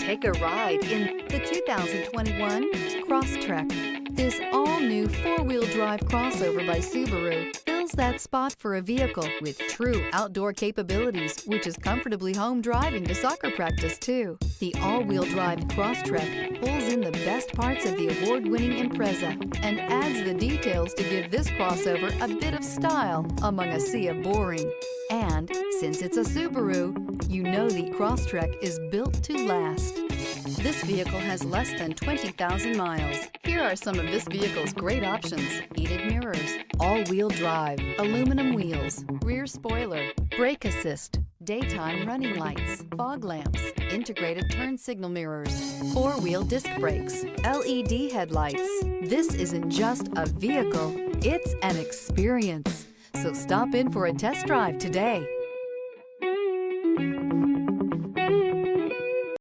Take a ride in the 2021 Crosstrek. This all-new four-wheel drive crossover by Subaru fills that spot for a vehicle with true outdoor capabilities, which is comfortably home driving to soccer practice too. The all-wheel drive Crosstrek pulls in the best parts of the award-winning Impreza and adds the details to give this crossover a bit of style among a sea of boring. And since it's a Subaru, you know the Crosstrek is built to last. This vehicle has less than 20,000 miles. Here are some of this vehicle's great options: heated mirrors, all-wheel drive, aluminum wheels, rear spoiler, brake assist, daytime running lights, fog lamps, integrated turn signal mirrors, four-wheel disc brakes, LED headlights. This isn't just a vehicle, it's an experience. So stop in for a test drive today.